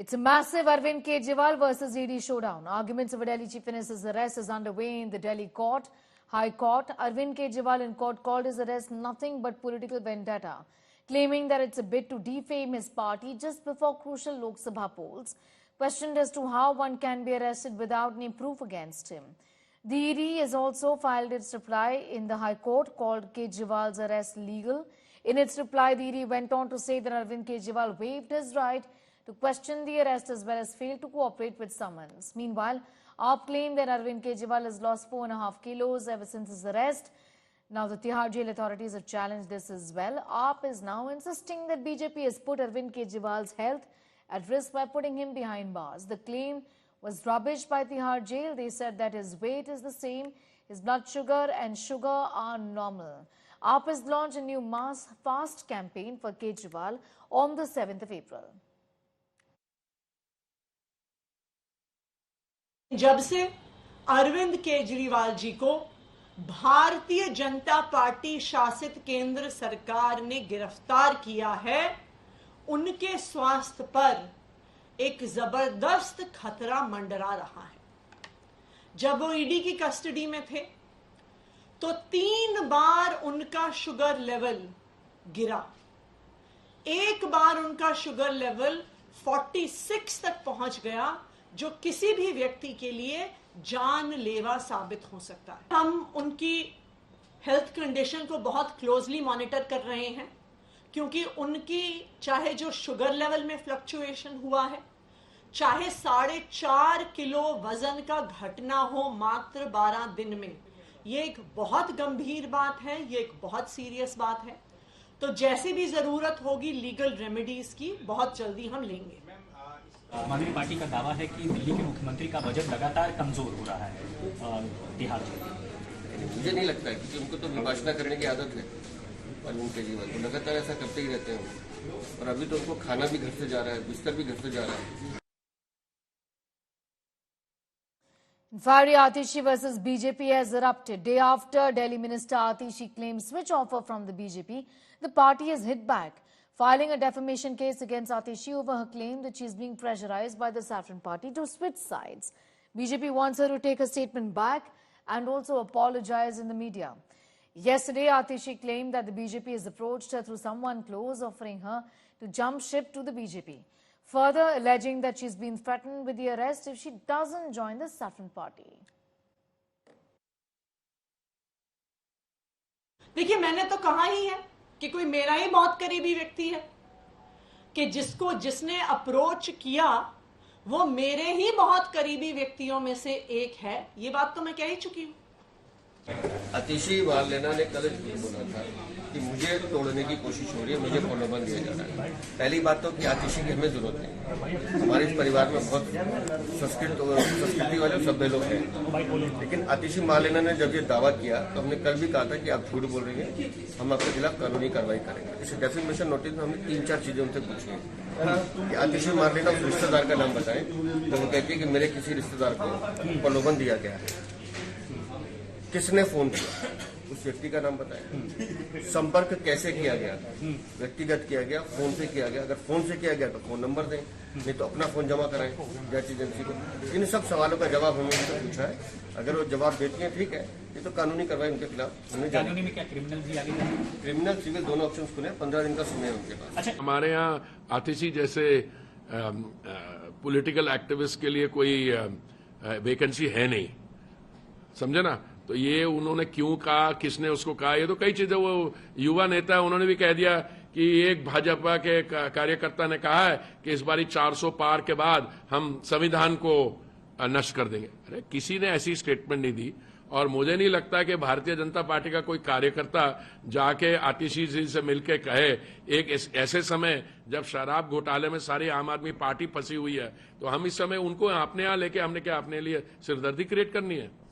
It's a massive Arvind Kejriwal versus ED showdown. Arguments over Delhi Chief Minister's arrest is underway in the Delhi court. High Court. Arvind Kejriwal in court called his arrest nothing but political vendetta, claiming that it's a bid to defame his party just before crucial Lok Sabha polls. Questioned as to how one can be arrested without any proof against him. The ED has also filed its reply in the High Court, called Kejriwal's arrest legal. In its reply, the ED went on to say that Arvind Kejriwal waived his right to question the arrest as well as failed to cooperate with summons. Meanwhile, AAP claimed that Arvind Kejriwal has lost 4.5 kilos ever since his arrest. Now, the Tihar jail authorities have challenged this as well. AAP is now insisting that BJP has put Arvind Kejriwal's health at risk by putting him behind bars. The claim was rubbished by Tihar jail. They said that his weight is the same, his blood sugar and sugar are normal. AAP has launched a new mass fast campaign for Kejriwal on the 7th of April. जब से अरविंद केजरीवाल जी को Bharatiya Janata party शासित केंद्र सरकार ने गिरफ्तार किया है, उनके स्वास्थ्य पर एक जबरदस्त खतरा मंडरा रहा है। जब वो ईडी की कस्टडी में थे तो 3 बार उनका शुगर लेवल गिरा। एक बार उनका शुगर लेवल 46 तक पहुंच गया, जो किसी भी व्यक्ति के लिए जानलेवा साबित हो सकता है। हम उनकी हेल्थ कंडीशन को बहुत क्लोजली मॉनिटर कर रहे हैं, क्योंकि उनकी चाहे जो शुगर लेवल में फ्लक्चुएशन हुआ है, चाहे 4.5 किलो वजन का घटना हो मात्र 12 दिन में, ये एक बहुत गंभीर बात है, ये एक बहुत सीरियस बात है। तो जैसी भी जरूरत होगी लीगल रेमेडीज की, बहुत जल्दी हम लेंगे। आम पार्टी का दावा है कि दिल्ली के मुख्यमंत्री का बजट लगातार कमजोर हो रहा है तिहाड़ में। मुझे नहीं लगता है, क्योंकि उनको तो विभाषणा करने की आदत है। अरविंद केजरीवाल तो लगातार ऐसा करते ही रहते हैं, और अभी तो उनको खाना भी घर से जा रहा है, बिस्तर भी घर से जा रहा है। Fiery Atishi versus BJP has erupted. Day after Delhi Minister Atishi claims switch offer from the BJP, the party has hit back, filing a defamation case against Atishi over her claim that she is being pressurized by the Saffron Party to switch sides. BJP wants her to take her statement back and also apologize in the media. Yesterday, Atishi claimed that the BJP has approached her through someone close, offering her to jump ship to the BJP. Further alleging that she's been threatened with the arrest if she doesn't join the Saffron Party. देखिए, मैंने तो कहा ही है कि कोई मेरा ही बहुत करीबी व्यक्ति है कि जिसने अप्रोच किया वो मेरे ही बहुत करीबी व्यक्तियों में से एक है। ये बात तो मैं कह ही चुकी हूँ। आतिशी वालेना ने कल बोला था कि मुझे तोड़ने की कोशिश हो रही है, मुझे प्रलोभन दिया जा रहा है। पहली बात तो कि आतिशी की हमें जरूरत नहीं। हमारे इस परिवार में बहुत संस्कृति वाले सभ्य लोग हैं, लेकिन आतिशी वालेना ने जब ये दावा किया तो हमने कल भी कहा था कि आप झूठ बोल रही हैं, हम आपके खिलाफ कानूनी कार्रवाई करेंगे। इस डेफिमेशन नोटिस में हमने 3-4 चीजें उनसे पूछी है कि आतिशी वालेना उस रिश्तेदार का नाम बताएं, तो वो कहती है कि मेरे किसी रिश्तेदार को प्रलोभन दिया गया है। किसने फोन किया, उस व्यक्ति का नाम बताएं। संपर्क कैसे किया गया, व्यक्तिगत किया गया, फोन से किया गया। अगर फोन से किया गया तो फोन नंबर दें, नहीं तो अपना फोन जमा कराएं जांच एजेंसी को। इन सब सवालों का जवाब हमने उनसे पूछा है। अगर वो जवाब देती हैं ठीक है, ये तो कानूनी कार्रवाई उनके खिलाफ हमें। कानूनी में क्या क्रिमिनल भी आगे, क्रिमिनल सिविल दोनों ऑप्शन खुले, 15 दिन का समय है उनके पास। अच्छा, हमारे यहाँ आतिशी जैसे पॉलिटिकल एक्टिविस्ट के लिए कोई वैकेंसी है नहीं, समझे ना। तो ये उन्होंने क्यों कहा, किसने उसको कहा, ये तो कई चीजें, वो युवा नेता है, उन्होंने भी कह दिया कि एक भाजपा के कार्यकर्ता ने कहा है कि इस बारी 400 पार के बाद हम संविधान को नष्ट कर देंगे। अरे किसी ने ऐसी स्टेटमेंट नहीं दी, और मुझे नहीं लगता कि भारतीय जनता पार्टी का कोई कार्यकर्ता जाके आतिशी जी से मिलकर कहे, एक ऐसे समय जब शराब घोटाले में सारी आम आदमी पार्टी फंसी हुई है, तो हम इस समय उनको अपने यहाँ लेके हमने क्या अपने लिए सिरदर्दी क्रिएट करनी है।